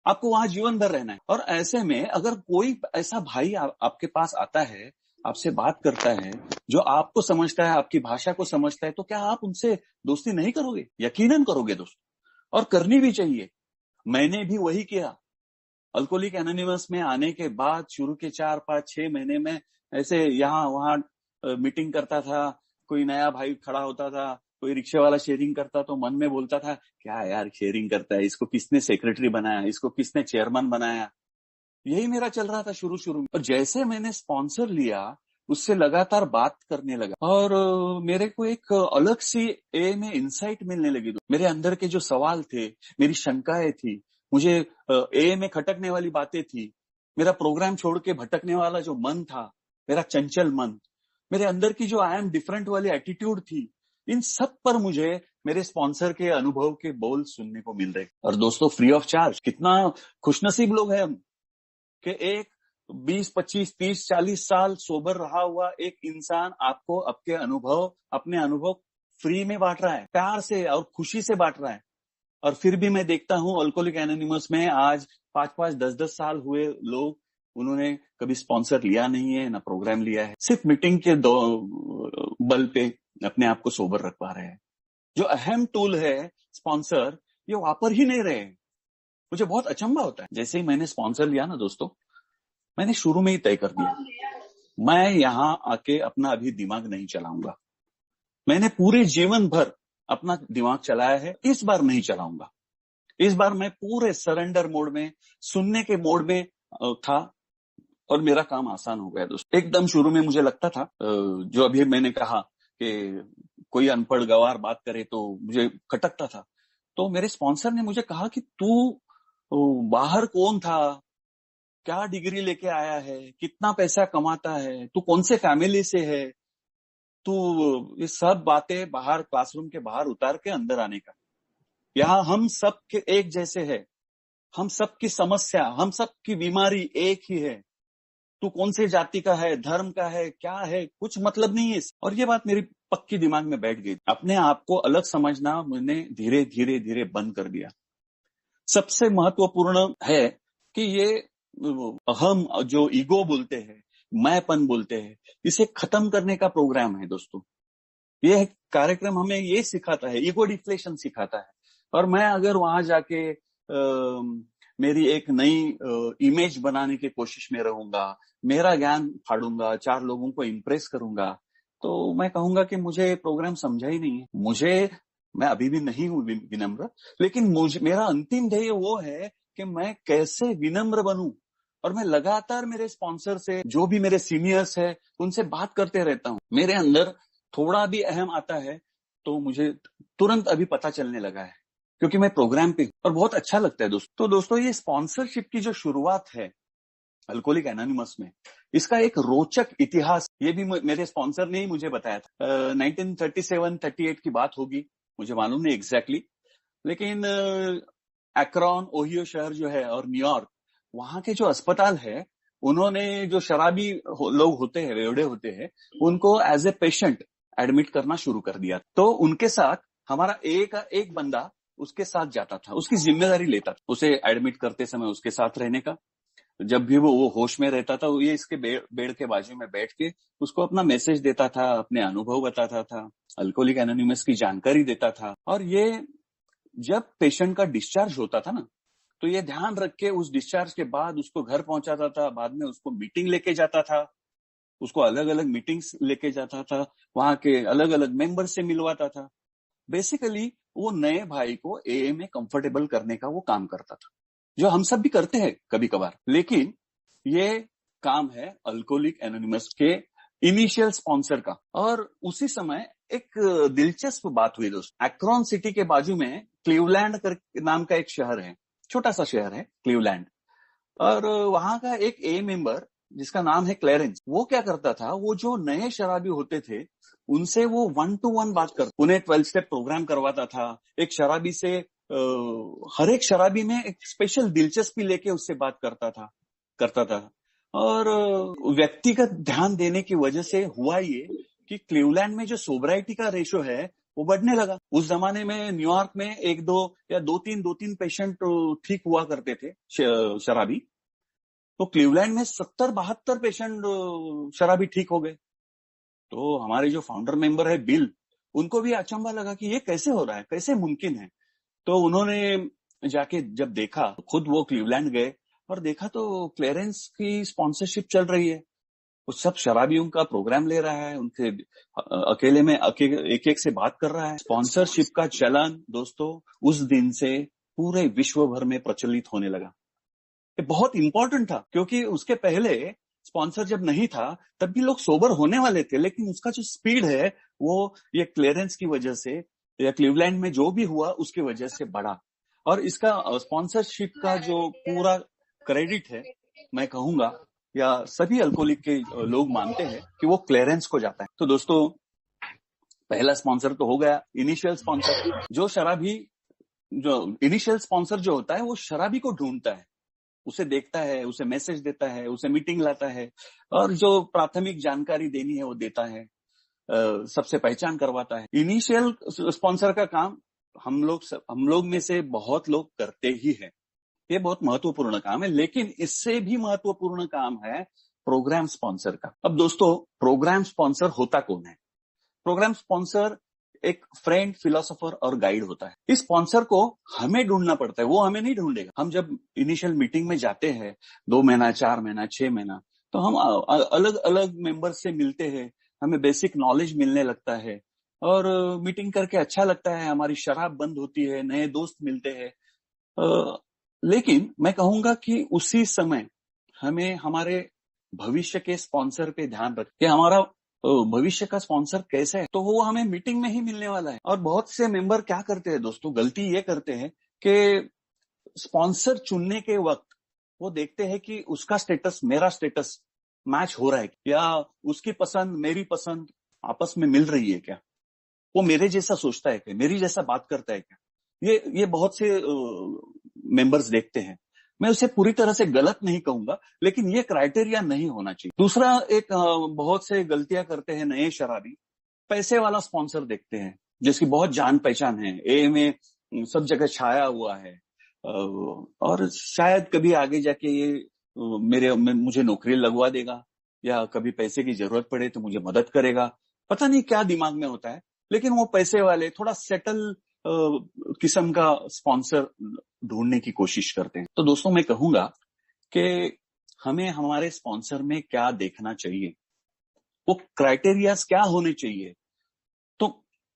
आपको वहां जीवन भर रहना है। और ऐसे में अगर कोई ऐसा भाई आपके पास आता है, आपसे बात करता है, जो आपको समझता है, आपकी भाषा को समझता है, तो क्या आप उनसे दोस्ती नहीं करोगे? यकीनन करोगे दोस्तों, और करनी भी चाहिए। मैंने भी वही किया। अल्कोहलिक एनोनिमस में आने के बाद शुरू के 4-5-6 महीने में ऐसे यहाँ वहां मीटिंग करता था। कोई नया भाई खड़ा होता था, कोई रिक्शे वाला शेयरिंग करता, तो मन में बोलता था, क्या यार शेयरिंग करता है, इसको किसने सेक्रेटरी बनाया, इसको किसने चेयरमैन बनाया। यही मेरा चल रहा था शुरू शुरू में। और जैसे मैंने स्पॉन्सर लिया, उससे लगातार बात करने लगा, और मेरे को एक अलग सी ए में इंसाइट मिलने लगी। मेरे अंदर के जो सवाल थे, मेरी शंकाएं थी, मुझे ए में खटकने वाली बातें थी, मेरा प्रोग्राम छोड़ के भटकने वाला जो मन था, मेरा चंचल मन, मेरे अंदर की जो आई एम डिफरेंट वाली एटीट्यूड थी, इन सब पर मुझे मेरे स्पॉन्सर के अनुभव के बोल सुनने को मिल रहे। और दोस्तों, फ्री ऑफ चार्ज। कितना खुशनसीब लोग हैं हम कि एक 20-25-30-40 साल सोबर रहा हुआ एक इंसान आपको अपने अनुभव फ्री में बांट रहा है, प्यार से और खुशी से बांट रहा है। और फिर भी मैं देखता हूं अल्कोहलिक एनोनिमस में आज 5-5, 10-10 साल हुए लोग, उन्होंने कभी स्पॉन्सर लिया नहीं है, ना प्रोग्राम लिया है, सिर्फ मीटिंग के बल पे अपने आप को सोबर रख पा रहे हैं। जो अहम टूल है स्पॉन्सर, ये वापर ही नहीं रहे। मुझे बहुत अचंभा होता है। जैसे ही मैंने स्पॉन्सर लिया ना दोस्तों, मैंने शुरू में ही तय कर दिया, मैं यहां आके अपना अभी दिमाग नहीं चलाऊंगा। मैंने पूरे जीवन भर अपना दिमाग चलाया है, इस बार नहीं चलाऊंगा। इस बार मैं पूरे सरेंडर मोड में, सुनने के मोड में था, और मेरा काम आसान हो गया दोस्तों। एकदम शुरू में मुझे लगता था, जो अभी मैंने कहा कि कोई अनपढ़ गवार बात करे तो मुझे खटकता था। तो मेरे स्पॉन्सर ने मुझे कहा कि तू बाहर कौन था, क्या डिग्री लेके आया है, कितना पैसा कमाता है, तू कौन से फैमिली से है, तू ये सब बातें बाहर क्लासरूम के बाहर उतार के अंदर आने का। यहाँ हम सब के एक जैसे है, हम सब की समस्या, हम सब की बीमारी एक ही है। तू कौन से जाति का है, धर्म का है, क्या है, कुछ मतलब नहीं है। और ये बात मेरी पक्की दिमाग में बैठ गई। अपने आप को अलग समझना मैंने धीरे धीरे धीरे बंद कर दिया। सबसे महत्वपूर्ण है कि ये हम जो ईगो बोलते हैं, मैंपन बोलते हैं, इसे खत्म करने का प्रोग्राम है दोस्तों। ये कार्यक्रम हमें ये सिखाता है, ईगो डिफ्लेशन सिखाता है। और मैं अगर वहां जाके मेरी एक नई इमेज बनाने की कोशिश में रहूंगा, मेरा ज्ञान फाड़ूंगा, 4 लोगों को इम्प्रेस करूंगा, तो मैं कहूंगा कि मुझे प्रोग्राम समझा ही नहीं है। मैं अभी भी नहीं हूं विनम्र, लेकिन मेरा अंतिम ध्येय वो है कि मैं कैसे विनम्र बनूं। और मैं लगातार मेरे स्पॉन्सर से, जो भी मेरे सीनियर्स है, उनसे बात करते रहता हूं। मेरे अंदर थोड़ा भी अहम आता है तो मुझे तुरंत अभी पता चलने लगा है, क्योंकि मैं प्रोग्राम पे, और बहुत अच्छा लगता है दोस्तों। तो दोस्तों, ये स्पॉन्सरशिप की जो शुरुआत है अल्कोहलिक एनोनिमस में, इसका एक रोचक इतिहास, ये भी मेरे स्पॉन्सर ने ही मुझे बताया था। 1937-38 की बात होगी, मुझे मालूम नहीं एग्जैक्टली, लेकिन एक्रॉन ओहियो शहर जो है और न्यूयॉर्क, वहां के जो अस्पताल है, उन्होंने जो शराबी लोग होते हैं, बेवड़े होते हैं, उनको एज ए पेशेंट एडमिट करना शुरू कर दिया। तो उनके साथ हमारा एक बंदा उसके साथ जाता था, उसकी जिम्मेदारी लेता था, उसे एडमिट करते समय उसके साथ रहने का। जब भी वो होश में रहता था, वो ये इसके बेड के बाजू में बैठ के उसको अपना मैसेज देता था, अपने अनुभव बताता था, अल्कोहलिक एनोनिमस की जानकारी देता था। और ये जब पेशेंट का डिस्चार्ज होता था ना, तो ये ध्यान रख के उस डिस्चार्ज के बाद उसको घर पहुंचाता था, बाद में उसको मीटिंग लेके जाता था, उसको अलग अलग मीटिंग्स लेके जाता था, वहां के अलग अलग मेंबर से मिलवाता था। बेसिकली वो नए भाई को एए में कंफर्टेबल करने का वो काम करता था, जो हम सब भी करते हैं कभी कभार। लेकिन ये काम है अल्कोहलिक एनोनिमस के इनिशियल स्पॉन्सर का। और उसी समय एक दिलचस्प बात हुई दोस्त, एक्रॉन सिटी के बाजू में क्लीवलैंड नाम का एक शहर है, छोटा सा शहर है क्लीवलैंड। और वहां का एक ए मेंबर जिसका नाम है क्लेरेंस, वो क्या करता था, वो जो नए शराबी होते थे उनसे वो 1-to-1 बात कर, उन्हें 12 स्टेप प्रोग्राम करवाता था। एक शराबी से हर एक शराबी में एक स्पेशल दिलचस्पी लेके उससे बात करता था। और व्यक्तिगत ध्यान देने की वजह से हुआ ये कि क्लीवलैंड में जो सोबराइटी का रेशो है वो बढ़ने लगा। उस जमाने में न्यूयॉर्क में 1-2 या 2-3 पेशेंट ठीक हुआ करते थे शराबी, तो क्लीवलैंड में 70-72 पेशेंट शराबी ठीक हो गए। तो हमारे जो फाउंडर मेंबर है बिल, उनको भी अचंभा लगा कि ये कैसे हो रहा है, कैसे मुमकिन है। तो उन्होंने जाके जब देखा, खुद वो क्लीवलैंड गए और देखा तो क्लेरेंस की स्पॉन्सरशिप चल रही है, वो सब शराबियों का प्रोग्राम ले रहा है, उनके अकेले में एक एक से बात कर रहा है। स्पॉन्सरशिप का चलन दोस्तों उस दिन से पूरे विश्व भर में प्रचलित होने लगा। ये बहुत इंपॉर्टेंट था, क्योंकि उसके पहले स्पॉन्सर जब नहीं था तब भी लोग सोबर होने वाले थे, लेकिन उसका जो स्पीड है वो ये क्लेरेंस की वजह से या क्लीवलैंड में जो भी हुआ उसकी वजह से बढ़ा। और इसका स्पॉन्सरशिप का जो पूरा क्रेडिट है, मैं कहूंगा, या सभी अल्कोहलिक के लोग मानते हैं कि वो क्लेरेंस को जाता है। तो दोस्तों, पहला स्पॉन्सर तो हो गया इनिशियल स्पॉन्सर। जो शराबी, जो इनिशियल स्पॉन्सर जो होता है वो शराबी को ढूंढता है, उसे देखता है, उसे मैसेज देता है, उसे मीटिंग लाता है, और जो प्राथमिक जानकारी देनी है वो देता है, सबसे पहचान करवाता है। इनिशियल स्पॉन्सर का काम हम लोग में से बहुत लोग करते ही हैं, ये बहुत महत्वपूर्ण काम है। लेकिन इससे भी महत्वपूर्ण काम है प्रोग्राम स्पॉन्सर का। अब दोस्तों, प्रोग्राम स्पॉन्सर होता कौन है? प्रोग्राम स्पॉन्सर एक फ्रेंड, फिलोसोफर और गाइड होता है। इस स्पॉन्सर को हमें ढूंढना पड़ता है, वो हमें नहीं ढूंढेगा। हम जब इनिशियल मीटिंग में जाते हैं 2 महीना, 4 महीना, 6 महीना, तो हम अलग अलग मेंबर से मिलते हैं, हमें बेसिक नॉलेज मिलने लगता है और मीटिंग करके अच्छा लगता है, हमारी शराब बंद होती है, नए दोस्त मिलते हैं। लेकिन मैं कहूंगा कि उसी समय हमें हमारे भविष्य के स्पॉन्सर पे ध्यान रख के, हमारा भविष्य का स्पॉन्सर कैसा है, तो वो हमें मीटिंग में ही मिलने वाला है। और बहुत से मेंबर क्या करते हैं दोस्तों, गलती ये करते हैं कि स्पॉन्सर चुनने के वक्त वो देखते हैं कि उसका स्टेटस मेरा स्टेटस मैच हो रहा है, या उसकी पसंद मेरी पसंद आपस में मिल रही है क्या, वो मेरे जैसा सोचता है क्या, मेरी जैसा बात करता है क्या। ये बहुत से मेंबर्स देखते हैं। मैं उसे पूरी तरह से गलत नहीं कहूंगा, लेकिन ये क्राइटेरिया नहीं होना चाहिए। दूसरा, एक बहुत से गलतियां करते हैं नए शराबी, पैसे वाला स्पॉन्सर देखते हैं जिसकी बहुत जान पहचान है, ए में सब जगह छाया हुआ है, और शायद कभी आगे जाके ये मुझे नौकरी लगवा देगा, या कभी पैसे की जरूरत पड़े तो मुझे मदद करेगा। पता नहीं क्या दिमाग में होता है, लेकिन वो पैसे वाले, थोड़ा सेटल किस्म का स्पॉन्सर ढूंढने की कोशिश करते हैं। तो दोस्तों, मैं कहूंगा कि हमें हमारे स्पॉन्सर में क्या देखना चाहिए, वो क्राइटेरियाज क्या होने चाहिए। तो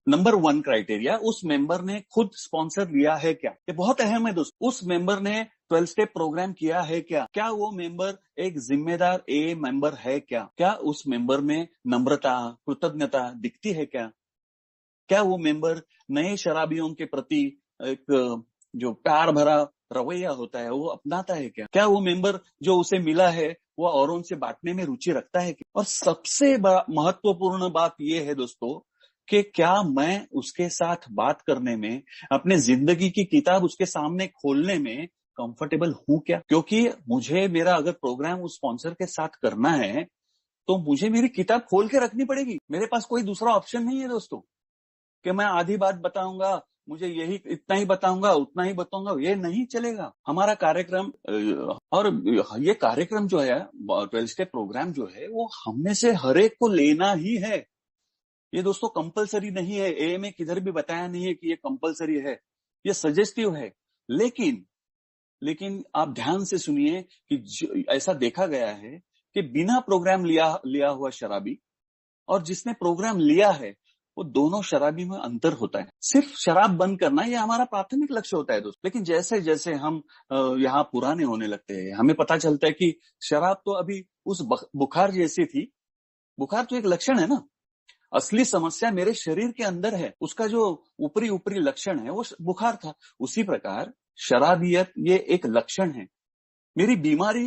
नंबर 1 क्राइटेरिया, उस मेंबर ने खुद स्पॉन्सर लिया है क्या, ये बहुत अहम है दोस्तों। उस मेंबर ने 12 स्टेप प्रोग्राम किया है क्या वो मेंबर एक जिम्मेदार ए मेंबर है क्या उस मेंबर में नम्रता, कृतज्ञता दिखती है क्या वो मेंबर नए शराबियों के प्रति एक जो प्यार भरा रवैया होता है वो अपनाता है क्या वो मेंबर जो उसे मिला है वो औरों से बांटने में रुचि रखता है क्या। और सबसे महत्वपूर्ण बात यह है दोस्तों कि क्या मैं उसके साथ बात करने में, अपने जिंदगी की किताब उसके सामने खोलने में कंफर्टेबल हूं क्या? क्योंकि मुझे मेरा अगर प्रोग्राम उस स्पॉन्सर के साथ करना है तो मुझे मेरी किताब खोल के रखनी पड़ेगी। मेरे पास कोई दूसरा ऑप्शन नहीं है दोस्तों कि मैं आधी बात बताऊंगा, मुझे यही इतना ही बताऊंगा, उतना ही बताऊंगा, ये नहीं चलेगा। हमारा कार्यक्रम और ये कार्यक्रम जो है 12 स्टेप प्रोग्राम जो है वो हम में से हर एक को लेना ही है। ये दोस्तों कंपलसरी नहीं है। एएमए किधर भी बताया नहीं है कि ये कंपलसरी है, ये सजेस्टिव है। लेकिन आप ध्यान से सुनिए कि ऐसा देखा गया है कि बिना प्रोग्राम लिया हुआ शराबी और जिसने प्रोग्राम लिया है, वो दोनों शराबी में अंतर होता है। सिर्फ शराब बंद करना ये हमारा प्राथमिक लक्ष्य होता है दोस्त। लेकिन जैसे जैसे हम यहाँ पुराने होने लगते हैं, हमें पता चलता है कि शराब तो अभी उस बुखार जैसी थी। बुखार तो एक लक्षण है ना, असली समस्या मेरे शरीर के अंदर है। उसका जो ऊपरी ऊपरी लक्षण है वो बुखार था। उसी प्रकार शराबियत ये एक लक्षण है, मेरी बीमारी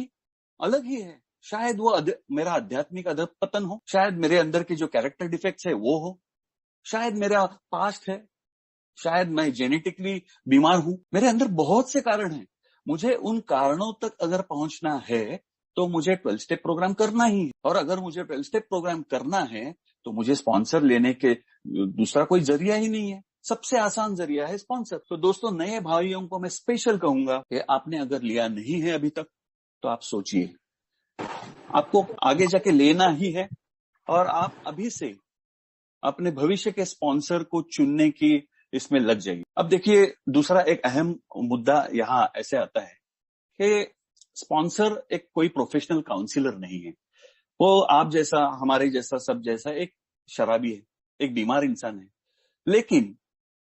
अलग ही है। शायद वो मेरा आध्यात्मिक अधपतन हो, शायद मेरे अंदर के जो कैरेक्टर डिफेक्ट्स है वो हो, शायद मेरा पास्ट है, शायद मैं जेनेटिकली बीमार हूं। मेरे अंदर बहुत से कारण हैं। मुझे उन कारणों तक अगर पहुंचना है तो मुझे 12 स्टेप प्रोग्राम करना ही है। और अगर मुझे 12 स्टेप प्रोग्राम करना है तो मुझे स्पॉन्सर लेने के दूसरा कोई जरिया ही नहीं है। सबसे आसान जरिया है स्पॉन्सर। तो दोस्तों, नए भाइयों को मैं स्पेशल कहूंगा कि आपने अगर लिया नहीं है अभी तक तो आप सोचिए, आपको आगे जाके लेना ही है और आप अभी से अपने भविष्य के स्पॉन्सर को चुनने की इसमें लग जाइए। अब देखिए, दूसरा एक अहम मुद्दा यहाँ ऐसे आता है कि स्पॉन्सर एक कोई प्रोफेशनल काउंसलर नहीं है। वो आप जैसा, हमारे जैसा, सब जैसा एक शराबी है, एक बीमार इंसान है। लेकिन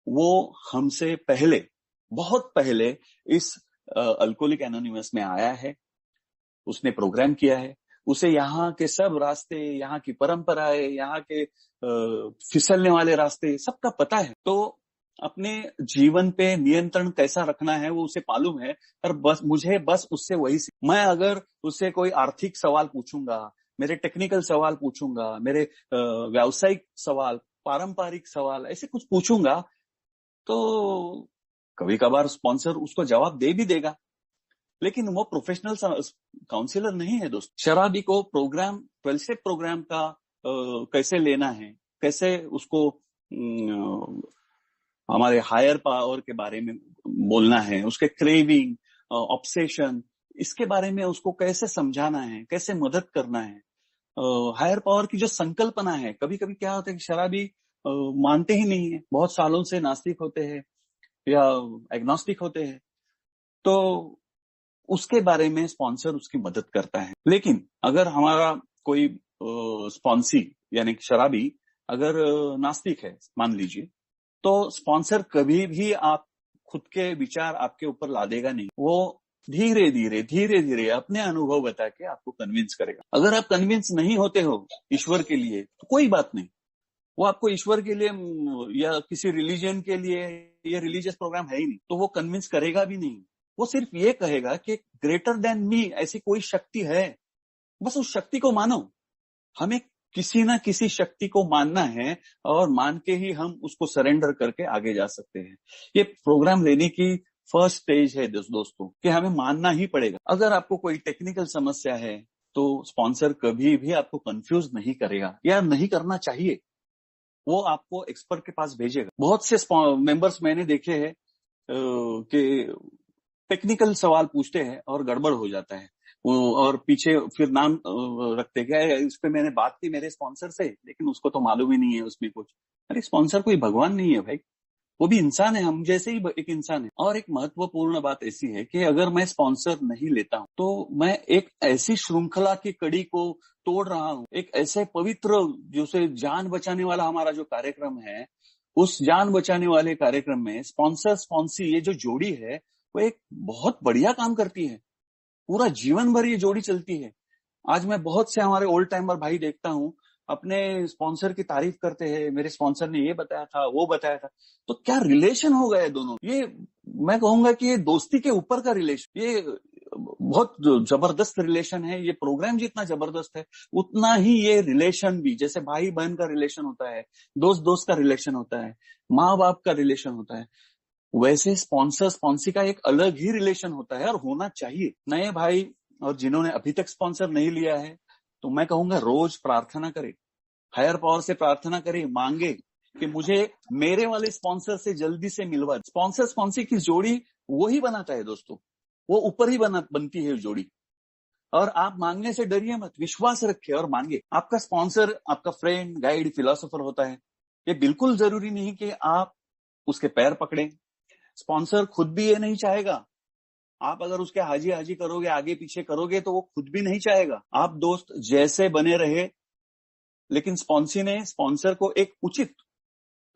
वो हमसे पहले, बहुत पहले इस अल्कोहलिक एनोनिमस में आया है, उसने प्रोग्राम किया है, उसे यहाँ के सब रास्ते, यहाँ की परंपराएं, यहाँ के फिसलने वाले रास्ते सबका पता है। तो अपने जीवन पे नियंत्रण कैसा रखना है वो उसे मालूम है। और मुझे उससे वही मैं अगर उससे कोई आर्थिक सवाल पूछूंगा, मेरे टेक्निकल सवाल पूछूंगा, मेरे व्यावसायिक सवाल, पारंपरिक सवाल, ऐसे कुछ पूछूंगा तो कभी कभार स्पॉन्सर उसको जवाब दे भी देगा, लेकिन वो प्रोफेशनल काउंसलर नहीं है दोस्त। शराबी को प्रोग्राम, 12 स्टेप प्रोग्राम का कैसे लेना है, कैसे उसको हमारे हायर पावर के बारे में बोलना है, उसके क्रेविंग, ऑब्सेशन, इसके बारे में उसको कैसे समझाना है, कैसे मदद करना है। हायर पावर की जो संकल्पना है, कभी कभी क्या होता है कि शराबी मानते ही नहीं है, बहुत सालों से नास्तिक होते हैं या एग्नोस्टिक होते हैं, तो उसके बारे में स्पॉन्सर उसकी मदद करता है। लेकिन अगर हमारा कोई स्पॉन्सी यानी शराबी अगर नास्तिक है मान लीजिए, तो स्पॉन्सर कभी भी आप खुद के विचार आपके ऊपर ला देगा नहीं। वो धीरे धीरे अपने अनुभव बता के आपको कन्विंस करेगा। अगर आप कन्विंस नहीं होते हो ईश्वर के लिए तो कोई बात नहीं, वो आपको ईश्वर के लिए या किसी रिलीजन के लिए, ये रिलीजियस प्रोग्राम है ही नहीं, तो वो कन्विंस करेगा भी नहीं। वो सिर्फ ये कहेगा कि ग्रेटर देन मी ऐसी कोई शक्ति है, बस उस शक्ति को मानो। हमें किसी ना किसी शक्ति को मानना है और मान के ही हम उसको सरेंडर करके आगे जा सकते हैं। ये प्रोग्राम लेने की फर्स्ट स्टेज है दोस्तों, कि हमें मानना ही पड़ेगा। अगर आपको कोई टेक्निकल समस्या है तो स्पॉन्सर कभी भी आपको कंफ्यूज नहीं करेगा या नहीं करना चाहिए, वो आपको एक्सपर्ट के पास भेजेगा। बहुत से मेंबर्स मैंने देखे हैं कि टेक्निकल सवाल पूछते हैं और गड़बड़ हो जाता है, और पीछे फिर नाम रखते क्या है, इस पे मैंने बात की मेरे स्पॉन्सर से, लेकिन उसको तो मालूम ही नहीं है उसमें कुछ। अरे स्पॉन्सर कोई भगवान नहीं है भाई, वो भी इंसान है, हम जैसे ही एक इंसान है। और एक महत्वपूर्ण बात ऐसी है कि अगर मैं स्पॉन्सर नहीं लेता हूं तो मैं एक ऐसी श्रृंखला की कड़ी को तोड़ रहा हूं, एक ऐसे पवित्र, जैसे जान बचाने वाला हमारा जो कार्यक्रम है, उस जान बचाने वाले कार्यक्रम में स्पॉन्सर स्पॉन्सी ये जो जोड़ी है वो एक बहुत बढ़िया काम करती है। पूरा जीवन भर ये जोड़ी चलती है। आज मैं बहुत से हमारे ओल्ड टाइमर भाई देखता हूं, अपने स्पॉन्सर की तारीफ करते हैं, मेरे स्पॉन्सर ने ये बताया था, वो बताया था। तो क्या रिलेशन हो गया दोनों। ये मैं कहूंगा कि ये दोस्ती के ऊपर का रिलेशन, ये बहुत जबरदस्त रिलेशन है। ये प्रोग्राम जितना जबरदस्त है उतना ही ये रिलेशन भी, जैसे भाई बहन का रिलेशन होता है, दोस्त दोस्त का रिलेशन होता है, माँ बाप का रिलेशन होता है, वैसे स्पॉन्सर स्पॉन्सी का एक अलग ही रिलेशन होता है और होना चाहिए। नए भाई और जिन्होंने अभी तक स्पॉन्सर नहीं लिया है, तो मैं कहूंगा रोज प्रार्थना करे, हायर पावर से प्रार्थना करे, मांगे कि मुझे मेरे वाले स्पॉन्सर से जल्दी से मिलवा। स्पॉन्सर स्पॉन्सी की जोड़ी वही बनाता है दोस्तों, वो ऊपर ही बनती है जोड़ी। और आप मांगने से डरिए मत, विश्वास रखिए और मांगे। आपका स्पॉन्सर आपका फ्रेंड, गाइड, फिलोसोफर होता है। ये बिल्कुल जरूरी नहीं कि आप उसके पैर पकड़ें। स्पॉन्सर खुद भी ये नहीं चाहेगा। आप अगर उसके हाजी हाजी करोगे, आगे पीछे करोगे, तो वो खुद भी नहीं चाहेगा। आप दोस्त जैसे बने रहे, लेकिन स्पॉन्सी ने स्पॉन्सर को एक उचित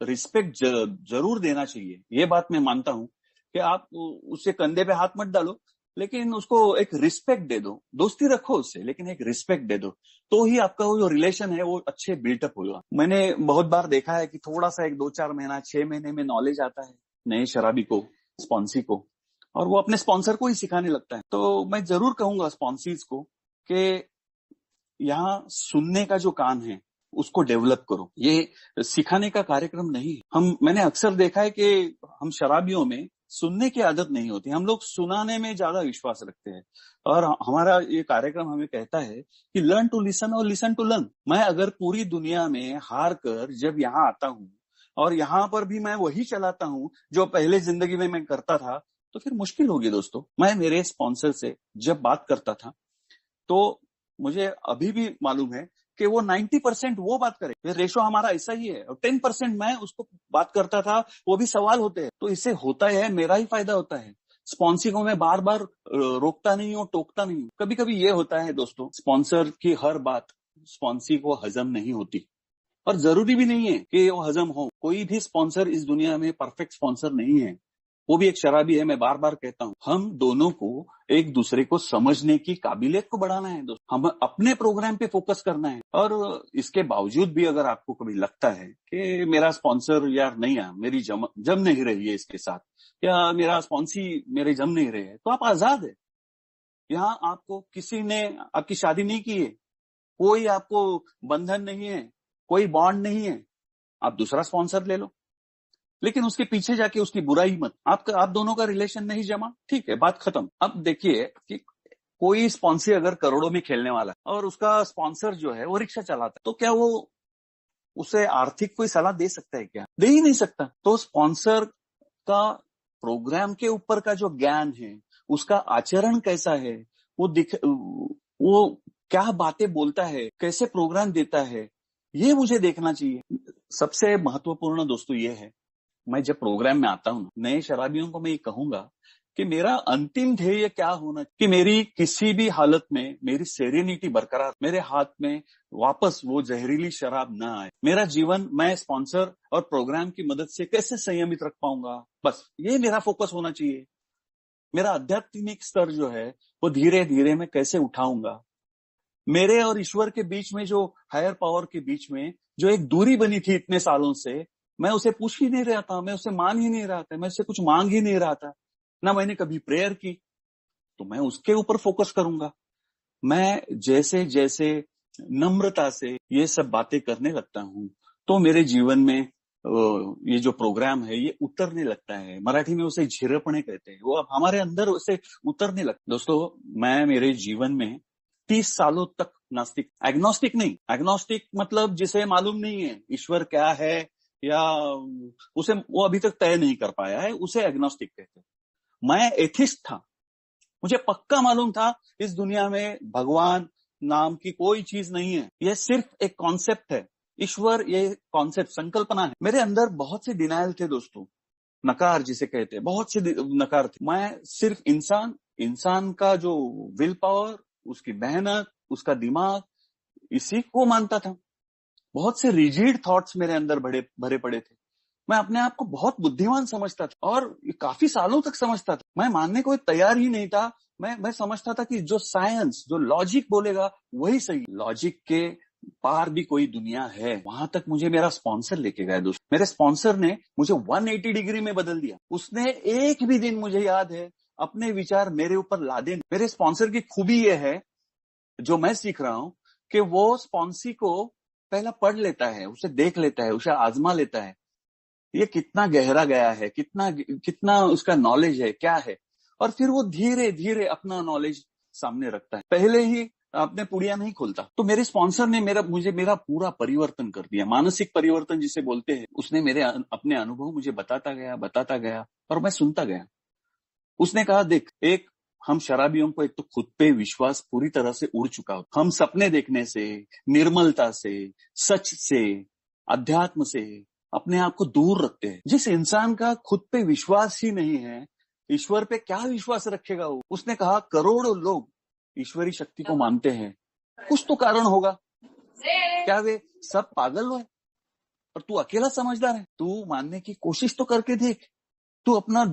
रिस्पेक्ट जरूर देना चाहिए। ये बात मैं मानता हूं कि आप उससे कंधे पे हाथ मत डालो, लेकिन उसको एक रिस्पेक्ट दे दो। दोस्ती रखो उससे, लेकिन एक रिस्पेक्ट दे दो, तो ही आपका वो जो रिलेशन है वो अच्छे बिल्टअप होगा। मैंने बहुत बार देखा है कि थोड़ा सा एक 2-4 महीना 6 महीने में नॉलेज आता है नए शराबी को, स्पॉन्सी को, और वो अपने स्पॉन्सर को ही सिखाने लगता है। तो मैं जरूर कहूंगा स्पॉन्सीज को कि यहाँ सुनने का जो कान है उसको डेवलप करो। ये सिखाने का कार्यक्रम नहीं है। मैंने अक्सर देखा है कि हम शराबियों में सुनने की आदत नहीं होती, हम लोग सुनाने में ज्यादा विश्वास रखते हैं। और हमारा ये कार्यक्रम हमें कहता है कि लर्न टू लिसन और लिसन टू लर्न। मैं अगर पूरी दुनिया में हार कर जब यहाँ आता हूँ और यहाँ पर भी मैं वही चलाता हूँ जो पहले जिंदगी में मैं करता था, तो फिर मुश्किल होगी दोस्तों। मैं मेरे स्पॉन्सर से जब बात करता था तो मुझे अभी भी मालूम है कि वो 90% वो बात करे। ये रेशो हमारा ऐसा ही है, और 10% मैं उसको बात करता था, वो भी सवाल होते हैं। तो इससे होता है, मेरा ही फायदा होता है। स्पॉन्सी को मैं बार बार रोकता नहीं हूँ, टोकता नहीं हूँ। कभी कभी ये होता है दोस्तों, स्पॉन्सर की हर बात स्पॉन्सी को हजम नहीं होती, और जरूरी भी नहीं है कि वो हजम हो। कोई भी स्पॉन्सर इस दुनिया में परफेक्ट स्पॉन्सर नहीं है, वो भी एक शराबी है। मैं बार बार कहता हूं, हम दोनों को एक दूसरे को समझने की काबिलियत को बढ़ाना है दोस्तों। हम अपने प्रोग्राम पे फोकस करना है। और इसके बावजूद भी अगर आपको कभी लगता है कि मेरा स्पॉन्सर यार नहीं है, मेरी जम नहीं रही है इसके साथ, या मेरा स्पॉन्सी मेरे जम नहीं रहे है, तो आप आजाद है। यहाँ आपको किसी ने आपकी शादी नहीं की है, कोई आपको बंधन नहीं है, कोई बॉन्ड नहीं है। आप दूसरा स्पॉन्सर ले लो, लेकिन उसके पीछे जाके उसकी बुराई मत। आप दोनों का रिलेशन नहीं जमा, ठीक है, बात खत्म। अब देखिए कि कोई स्पॉन्सर अगर करोड़ों में खेलने वाला है और उसका स्पॉन्सर जो है वो रिक्शा चलाता है, तो क्या वो उसे आर्थिक कोई सलाह दे सकता है? क्या दे ही नहीं सकता। तो स्पॉन्सर का प्रोग्राम के ऊपर का जो ज्ञान है, उसका आचरण कैसा है, वो क्या बातें बोलता है, कैसे प्रोग्राम देता है, ये मुझे देखना चाहिए। सबसे महत्वपूर्ण दोस्तों ये है, मैं जब प्रोग्राम में आता हूं, नए शराबियों को मैं ये कहूंगा कि मेरा अंतिम ध्येय क्या होना कि मेरी किसी भी हालत में मेरी सेरेनिटी बरकरार, मेरे हाथ में वापस वो जहरीली शराब ना आए। मेरा जीवन मैं स्पॉन्सर और प्रोग्राम की मदद से कैसे संयमित रख पाऊंगा, बस ये मेरा फोकस होना चाहिए। मेरा आध्यात्मिक स्तर जो है वो धीरे धीरे मैं कैसे उठाऊंगा। मेरे और ईश्वर के बीच में, जो हायर पावर के बीच में जो एक दूरी बनी थी इतने सालों से, मैं उसे पूछ ही नहीं रहा था, मैं उसे मान ही नहीं रहा था, मैं उससे कुछ मांग ही नहीं रहा था, ना मैंने कभी प्रेयर की। तो मैं उसके ऊपर फोकस करूंगा। मैं जैसे जैसे नम्रता से ये सब बातें करने लगता हूं, तो मेरे जीवन में ये जो प्रोग्राम है ये उतरने लगता है। मराठी में उसे झिरपणे कहते हैं, वो अब हमारे अंदर उसे उतरने लगता है। दोस्तों, मैं मेरे जीवन में 30 सालों तक नास्तिक, एग्नोस्टिक नहीं, एग्नोस्टिक मतलब जिसे मालूम नहीं है ईश्वर क्या है, या उसे वो अभी तक तय नहीं कर पाया है, उसे एग्नोस्टिक कहते हैं। मैं एथिस्ट था। मुझे पक्का मालूम था इस दुनिया में भगवान नाम की कोई चीज नहीं है, यह सिर्फ एक कॉन्सेप्ट है। ईश्वर ये कॉन्सेप्ट, संकल्पना है। मेरे अंदर बहुत से डिनायल थे दोस्तों, नकार जिसे कहते हैं, बहुत से नकार थे। मैं सिर्फ इंसान का जो विल पावर, उसकी मेहनत, उसका दिमाग, इसी को मानता था। बहुत से रिजिड थॉट्स मेरे अंदर भरे पड़े थे। मैं अपने आप को बहुत बुद्धिमान समझता था, और काफी सालों तक समझता था। मैं मानने को तैयार ही नहीं था। मैं समझता था कि जो साइंस, जो लॉजिक बोलेगा वही सही। लॉजिक के पार भी कोई दुनिया है। वहां तक मुझे मेरा स्पॉन्सर लेके गया दोस्त। मेरे स्पॉन्सर ने मुझे 180 डिग्री में बदल दिया। उसने एक भी दिन, मुझे याद है अपने विचार मेरे ऊपर लादे। मेरे स्पॉन्सर की खूबी यह है, जो मैं सीख रहा हूं, कि वो स्पॉन्सी को पहला पढ़ लेता है, उसे देख लेता है, उसे आजमा लेता है, ये कितना गहरा गया है, कितना कितना उसका नॉलेज है, क्या है, और फिर वो धीरे धीरे अपना नॉलेज सामने रखता है। पहले ही अपने पुड़िया नहीं खोलता। तो मेरे स्पॉन्सर ने मेरा पूरा परिवर्तन कर दिया, मानसिक परिवर्तन जिसे बोलते हैं। उसने मेरे अपने अनुभव मुझे बताता गया और मैं सुनता गया। उसने कहा, देख, एक हम शराबियों को एक तो खुद पे विश्वास पूरी तरह से उड़ चुका हो। हम सपने देखने से, निर्मलता से, सच से, अध्यात्म से अपने आप को दूर रखते हैं। जिस इंसान का खुद पे विश्वास ही नहीं है, ईश्वर पे क्या विश्वास रखेगा वो? उसने कहा, करोड़ों लोग ईश्वरी शक्ति को मानते हैं, कुछ तो कारण होगा। क्या वे सब पागल हुए और तू अकेला समझदार है? तू मानने की कोशिश तो करके देख। तू अपना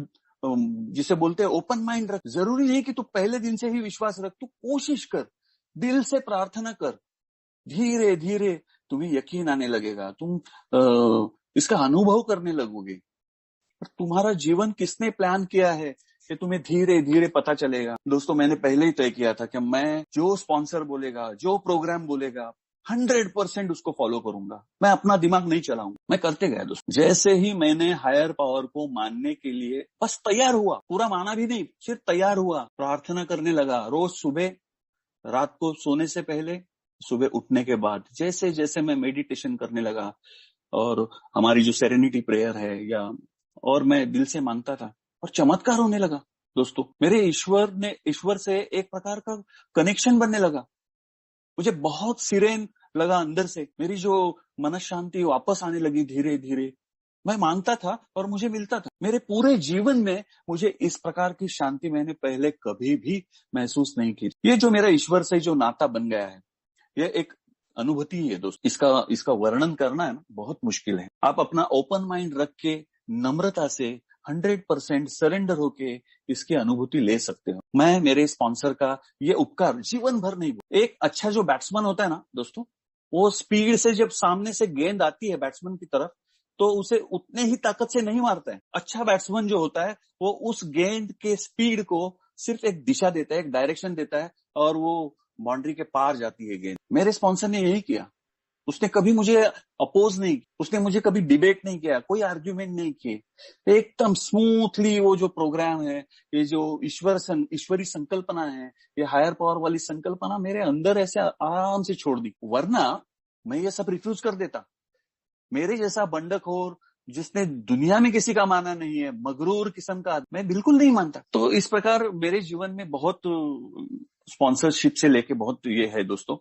जिसे बोलते हैं ओपन माइंड रख। जरूरी नहीं कि तू पहले दिन से ही विश्वास रख, तू कोशिश कर, दिल से प्रार्थना कर। धीरे धीरे तुम्हें यकीन आने लगेगा, तुम इसका अनुभव करने लगोगे। और तुम्हारा जीवन किसने प्लान किया है कि तुम्हें धीरे धीरे पता चलेगा। दोस्तों, मैंने पहले ही तय किया था कि मैं जो स्पॉन्सर बोलेगा, जो प्रोग्राम बोलेगा, 100% उसको फॉलो करूंगा। मैं अपना दिमाग नहीं चलाऊंगा। मैं करते गया दोस्तों। जैसे ही मैंने हायर पावर को मानने के लिए बस तैयार हुआ, पूरा माना भी नहीं, सिर्फ तैयार हुआ, प्रार्थना करने लगा रोज सुबह, रात को सोने से पहले, सुबह उठने के बाद, जैसे जैसे मैं मेडिटेशन करने लगा और हमारी जो सेरेनिटी प्रेयर है, या और मैं दिल से मांगता था और चमत्कार होने लगा। दोस्तों, मेरे ईश्वर से एक प्रकार का कनेक्शन बनने लगा। मुझे बहुत सिरेन लगा अंदर से, मेरी जो मन शांति वापस आने लगी धीरे धीरे। मैं मांगता था और मुझे मिलता था। मेरे पूरे जीवन में मुझे इस प्रकार की शांति मैंने पहले कभी भी महसूस नहीं की। ये जो मेरा ईश्वर से जो नाता बन गया है, ये एक अनुभूति है दोस्त। इसका वर्णन करना है ना, बहुत मुश्किल है। आप अपना ओपन माइंड रख के, नम्रता से, 100% सरेंडर होके इसकी अनुभूति ले सकते हो। मैं मेरे स्पॉन्सर का ये उपकार जीवन भर नहीं भूल। एक अच्छा जो बैट्समैन होता है ना दोस्तों, वो स्पीड से जब सामने से गेंद आती है बैट्समैन की तरफ, तो उसे उतने ही ताकत से नहीं मारता है। अच्छा बैट्समैन जो होता है, वो उस गेंद के स्पीड को सिर्फ एक दिशा देता है, एक डायरेक्शन देता है, और वो बाउंड्री के पार जाती है गेंद। मेरे स्पॉन्सर ने यही किया। उसने कभी मुझे अपोज नहीं किया, उसने मुझे कभी डिबेट नहीं किया, कोई आर्ग्यूमेंट नहीं किए। एकदम स्मूथली वो जो प्रोग्राम है, ये जो ईश्वरी संकल्पना है, ये हायर पावर वाली संकल्पना मेरे अंदर ऐसे आराम से छोड़ दी। वरना मैं ये सब रिफ्यूज कर देता। मेरे जैसा बंडखोर, जिसने दुनिया में किसी का माना नहीं है, मगरूर किस्म का, मैं बिल्कुल नहीं मानता। तो इस प्रकार मेरे जीवन में बहुत स्पॉन्सरशिप से लेके बहुत ये है दोस्तों।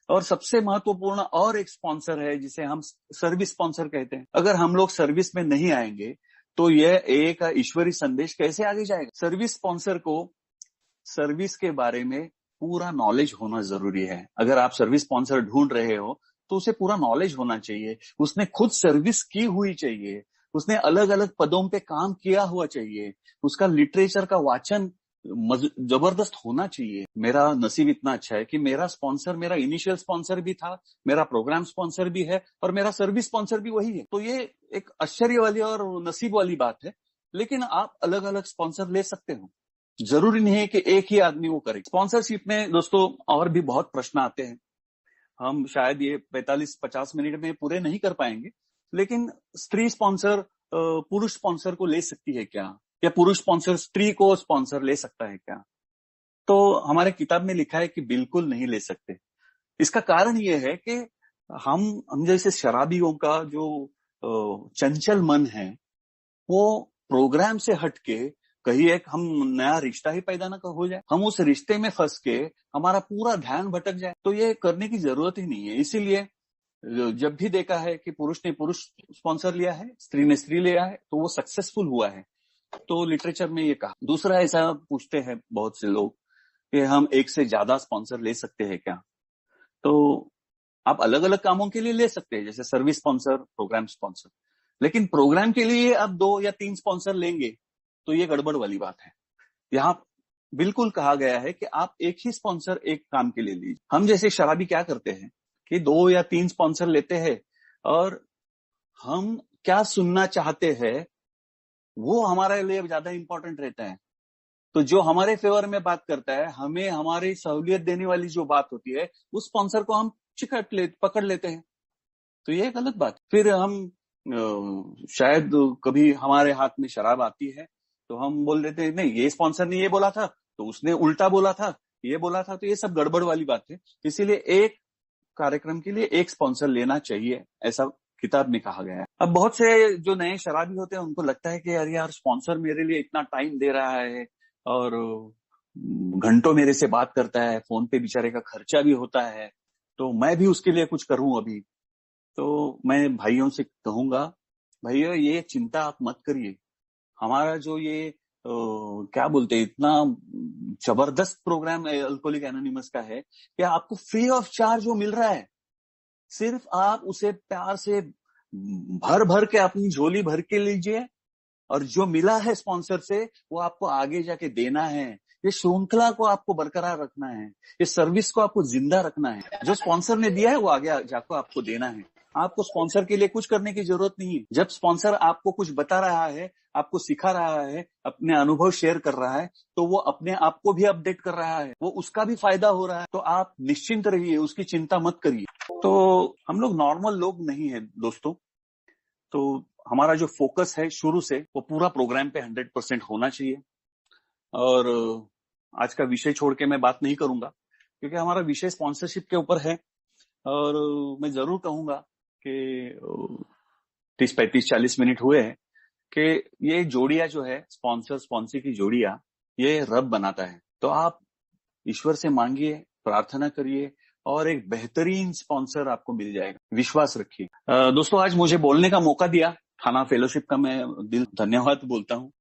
और सबसे महत्वपूर्ण और एक स्पॉन्सर है जिसे हम सर्विस स्पॉन्सर कहते हैं। अगर हम लोग सर्विस में नहीं आएंगे तो यह एक ईश्वरी संदेश कैसे आगे जाएगा? सर्विस स्पॉन्सर को सर्विस के बारे में पूरा नॉलेज होना जरूरी है। अगर आप सर्विस स्पॉन्सर ढूंढ रहे हो तो उसे पूरा नॉलेज होना चाहिए। उसने खुद सर्विस की हुई चाहिए, उसने अलग अलग पदों पे काम किया हुआ चाहिए, उसका लिटरेचर का वाचन जबरदस्त होना चाहिए। मेरा नसीब इतना अच्छा है कि मेरा स्पॉन्सर, मेरा इनिशियल स्पॉन्सर भी था, मेरा प्रोग्राम स्पॉन्सर भी है, और मेरा सर्विस स्पॉन्सर भी वही है। तो ये एक आश्चर्य वाली और नसीब वाली बात है। लेकिन आप अलग अलग स्पॉन्सर ले सकते हो, जरूरी नहीं है कि एक ही आदमी वो करे। स्पॉन्सरशिप में दोस्तों और भी बहुत प्रश्न आते हैं, हम शायद ये 45-50 मिनट में पूरे नहीं कर पाएंगे। लेकिन स्त्री स्पॉन्सर पुरुष स्पॉन्सर को ले सकती है क्या, या पुरुष स्पॉन्सर स्त्री को स्पॉन्सर ले सकता है क्या? तो हमारे किताब में लिखा है कि बिल्कुल नहीं ले सकते। इसका कारण यह है कि हम जैसे शराबियों का जो चंचल मन है, वो प्रोग्राम से हटके कहीं एक हम नया रिश्ता ही पैदा न हो जाए, हम उस रिश्ते में फंस के हमारा पूरा ध्यान भटक जाए, तो ये करने की जरूरत ही नहीं है। इसीलिए जब भी देखा है कि पुरुष ने पुरुष स्पॉन्सर लिया है, स्त्री ने स्त्री लिया है, तो वो सक्सेसफुल हुआ है। तो लिटरेचर में ये कहा। दूसरा, ऐसा पूछते हैं बहुत से लोग कि हम एक से ज्यादा स्पॉन्सर ले सकते हैं क्या? तो आप अलग अलग कामों के लिए ले सकते हैं, जैसे सर्विस स्पॉन्सर, प्रोग्राम स्पॉन्सर। लेकिन प्रोग्राम के लिए आप 2 या 3 स्पॉन्सर लेंगे तो ये गड़बड़ वाली बात है। यहाँ बिल्कुल कहा गया है कि आप एक ही स्पॉन्सर एक काम के लिए लीजिए। हम जैसे शराबी क्या करते हैं कि 2 या 3 स्पॉन्सर लेते हैं, और हम क्या सुनना चाहते हैं वो हमारे लिए ज्यादा इंपॉर्टेंट रहता है। तो जो हमारे फेवर में बात करता है, हमें हमारी सहूलियत देने वाली जो बात होती है, उस स्पॉन्सर को हम पकड़ लेते हैं। तो ये गलत बात। फिर हम शायद कभी हमारे हाथ में शराब आती है तो हम बोल देते हैं नहीं, ये स्पॉन्सर ने ये बोला था तो उसने उल्टा बोला था, ये बोला था, तो ये सब गड़बड़ वाली बात है। इसीलिए एक कार्यक्रम के लिए एक स्पॉन्सर लेना चाहिए, ऐसा किताब में कहा गया है। अब बहुत से जो नए शराबी होते हैं उनको लगता है कि अरे यार, स्पॉन्सर मेरे लिए इतना टाइम दे रहा है और घंटों मेरे से बात करता है, फोन पे बेचारे का खर्चा भी होता है, तो मैं भी उसके लिए कुछ करूं अभी। तो मैं भाइयों से कहूंगा, भाइयों ये चिंता आप मत करिए। हमारा जो ये क्या बोलते हैं, इतना जबरदस्त प्रोग्राम अल्कोहलिक एनोनिमस का है कि आपको फ्री ऑफ चार्ज वो मिल रहा है। सिर्फ आप उसे प्यार से भर भर के अपनी झोली भर के लीजिए, और जो मिला है स्पॉन्सर से वो आपको आगे जाके देना है। ये श्रृंखला को आपको बरकरार रखना है, ये सर्विस को आपको जिंदा रखना है। जो स्पॉन्सर ने दिया है वो आगे जाकर आपको देना है। आपको स्पॉन्सर के लिए कुछ करने की जरूरत नहीं है। जब स्पॉन्सर आपको कुछ बता रहा है, आपको सिखा रहा है, अपने अनुभव शेयर कर रहा है, तो वो अपने आप को भी अपडेट कर रहा है, वो उसका भी फायदा हो रहा है। तो आप निश्चिंत रहिए, उसकी चिंता मत करिए। तो हम लोग नॉर्मल लोग नहीं है दोस्तों, तो हमारा जो फोकस है शुरू से वो पूरा प्रोग्राम पे 100% होना चाहिए। और आज का विषय छोड़ के मैं बात नहीं करूंगा, क्योंकि हमारा विषय स्पॉन्सरशिप के ऊपर है। और मैं जरूर कहूंगा कि 30-35-40 मिनट हुए हैं कि ये जोड़िया जो है, स्पॉन्सर स्पॉन्सी की जोड़िया, ये रब बनाता है। तो आप ईश्वर से मांगिए, प्रार्थना करिए, और एक बेहतरीन स्पॉन्सर आपको मिल जाएगा, विश्वास रखिए। दोस्तों, आज मुझे बोलने का मौका दिया थाना फेलोशिप का मैं दिल धन्यवाद बोलता हूँ।